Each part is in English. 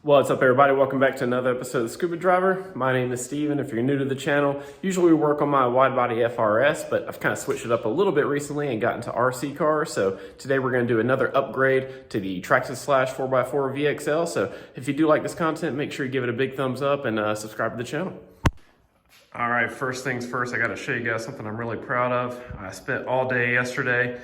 What's up, everybody? Welcome back to another episode of Scuba Driver. My name is Steven. If you're new to the channel, usually we work on my wide body FRS, but I've kind of switched it up a little bit recently and got into RC cars. So today we're going to do another upgrade to the Traxxas Slash 4x4 VXL. So if you do like this content, make sure you give it a big thumbs up and subscribe to the channel. All right, first things first, I got to show you guys something I'm really proud of. I spent all day yesterday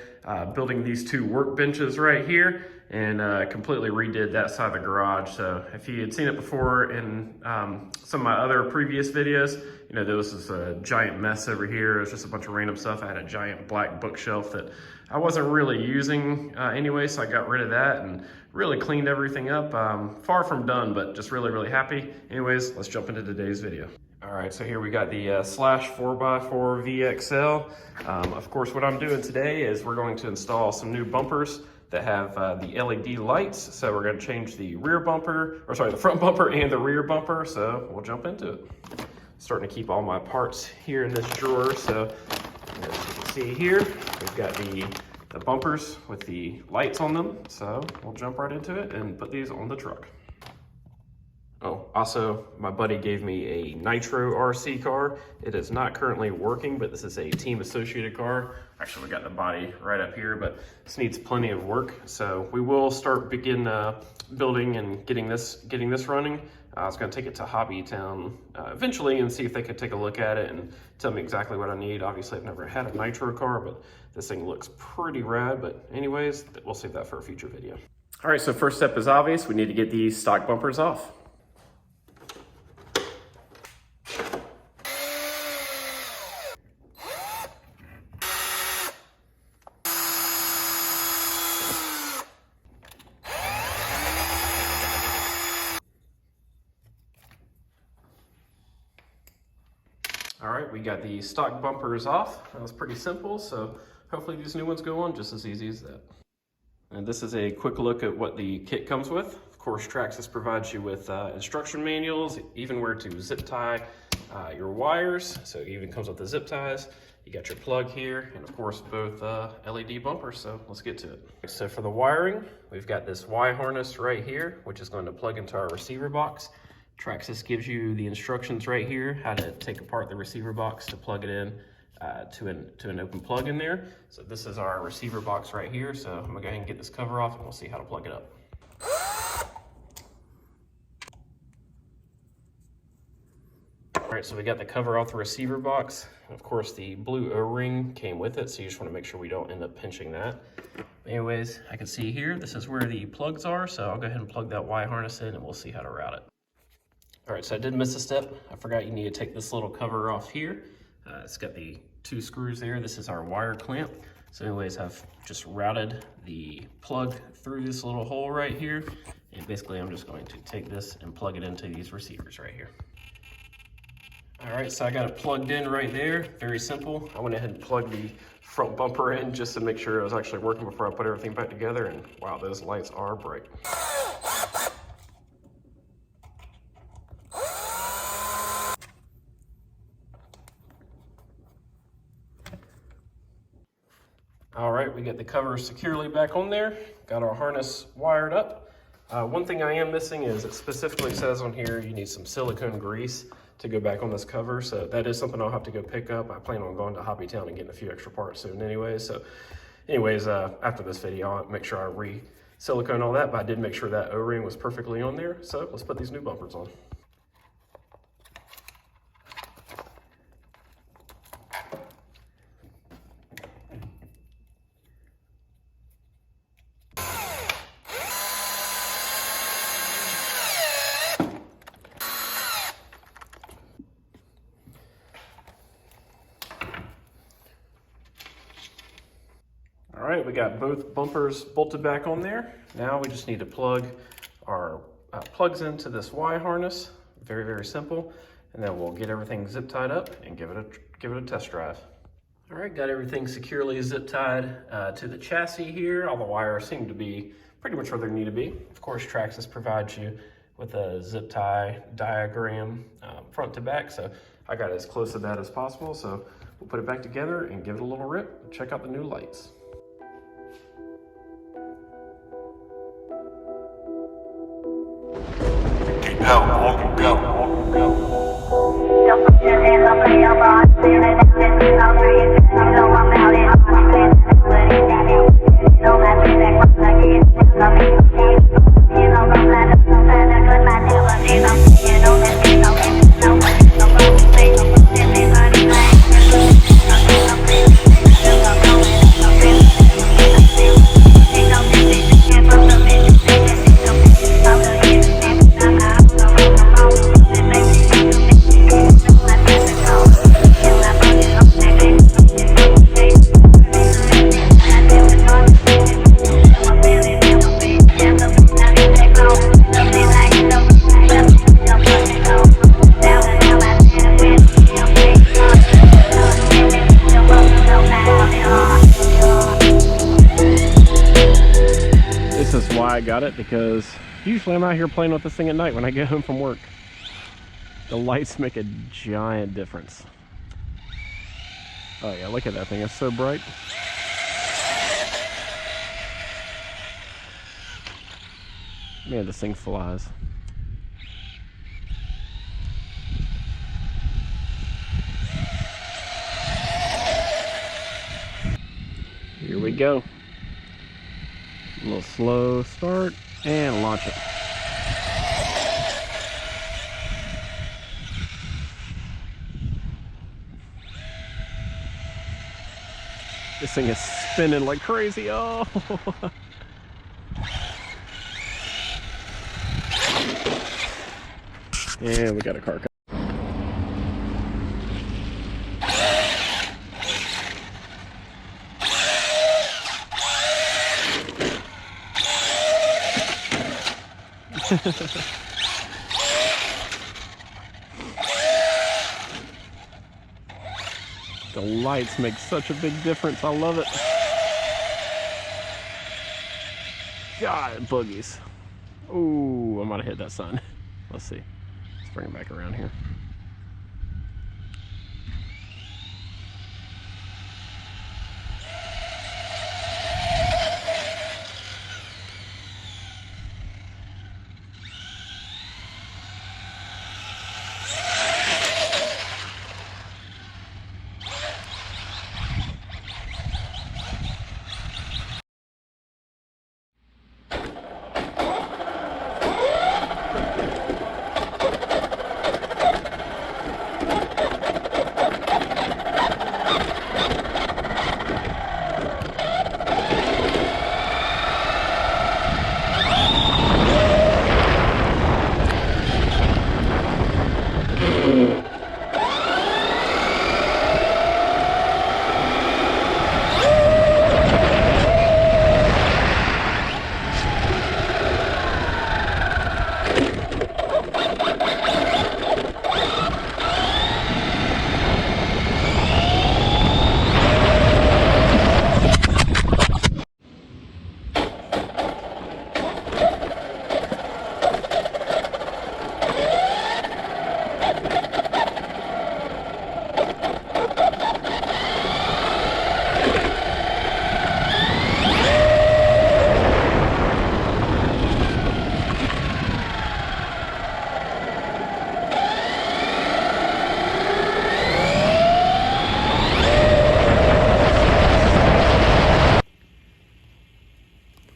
building these two workbenches right here, and completely redid that side of the garage. So if you had seen it before in some of my other previous videos, you know, there was this giant mess over here. It was just a bunch of random stuff. I had a giant black bookshelf that I wasn't really using anyway, so I got rid of that and really cleaned everything up. Far from done, but just really happy. Anyways, let's jump into today's video. All right, so here we got the Slash 4x4 VXL. Of course, what I'm doing today is we're going to install some new bumpers that have the LED lights. So we're gonna change the rear bumper, or sorry, the front bumper and the rear bumper. So we'll jump into it. Starting to keep all my parts here in this drawer. So as you can see here, we've got the bumpers with the lights on them. So we'll jump right into it and put these on the truck. Oh, also, my buddy gave me a Nitro RC car. It is not currently working, but this is a team associated car. Actually, we got the body right up here, but this needs plenty of work. So we will begin building and getting this running. I was gonna take it to Hobbytown eventually and see if they could take a look at it and tell me exactly what I need. Obviously, I've never had a Nitro car, but this thing looks pretty rad. But anyways, we'll save that for a future video. All right, so first step is obvious. We need to get these stock bumpers off. All right, we got the stock bumpers off. That was pretty simple, so hopefully these new ones go on just as easy as that. And this is a quick look at what the kit comes with. Of course, Traxxas provides you with instruction manuals, even where to zip tie your wires. So it even comes with the zip ties. You got your plug here, and of course, both LED bumpers, so let's get to it. So for the wiring, we've got this Y harness right here, which is going to plug into our receiver box. Traxxas gives you the instructions right here, how to take apart the receiver box to plug it in to an open plug in there. So this is our receiver box right here. So I'm gonna go ahead and get this cover off and we'll see how to plug it up. All right, so we got the cover off the receiver box. Of course, the blue O-ring came with it, so you just wanna make sure we don't end up pinching that. Anyways, I can see here, this is where the plugs are. So I'll go ahead and plug that Y harness in and we'll see how to route it. All right, so I did miss a step. I forgot you need to take this little cover off here. It's got the two screws there. This is our wire clamp. So anyways, I've just routed the plug through this little hole right here. And basically I'm just going to take this and plug it into these receivers right here. All right, so I got it plugged in right there. Very simple. I went ahead and plugged the front bumper in just to make sure it was actually working before I put everything back together. And wow, those lights are bright. All right, we got the cover securely back on there. Got our harness wired up. One thing I am missing is it specifically says on here you need some silicone grease to go back on this cover. So that is something I'll have to go pick up. I plan on going to Hobbytown and getting a few extra parts soon anyway. So anyways, after this video, I'll make sure I re-silicone all that, but I did make sure that O-ring was perfectly on there. So let's put these new bumpers on. All right, we got both bumpers bolted back on there. Now we just need to plug our plugs into this Y harness. Very simple. And then we'll get everything zip tied up and give it a test drive. All right, got everything securely zip tied to the chassis here. All the wires seem to be pretty much where they need to be. Of course, Traxxas provides you with a zip tie diagram front to back. So I got as close to that as possible. So we'll put it back together and give it a little rip. Check out the new lights. Don't put your hands up, play your boss. Feel it down, then do no trees. You know I'm out in hard. But it's got me. You know my feedback was again. Tell me, you know I'm glad to good my never need them. You know that they know it. No one is no wrong with me. Everybody like I got it because usually I'm out here playing with this thing at night when I get home from work. The lights make a giant difference. Oh yeah, look at that thing, it's so bright. Man, this thing flies. Here we go. A little slow start and launch it. This thing is spinning like crazy. Oh. And we got a car coming. The lights make such a big difference. I love it. God, boogies. Ooh, I might have hit that sun. Let's see. Let's bring it back around here.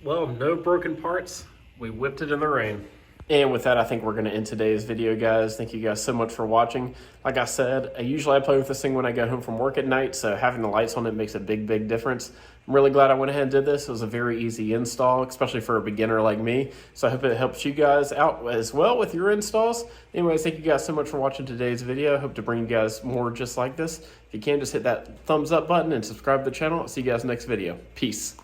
Well, no broken parts. We whipped it in the rain. And with that, I think we're going to end today's video, guys. Thank you guys so much for watching. Like I said, usually I play with this thing when I go home from work at night, so having the lights on it makes a big difference. I'm really glad I went ahead and did this. It was a very easy install, especially for a beginner like me. So I hope it helps you guys out as well with your installs. Anyways, thank you guys so much for watching today's video. I hope to bring you guys more just like this. If you can, just hit that thumbs up button and subscribe to the channel. I'll see you guys next video. Peace.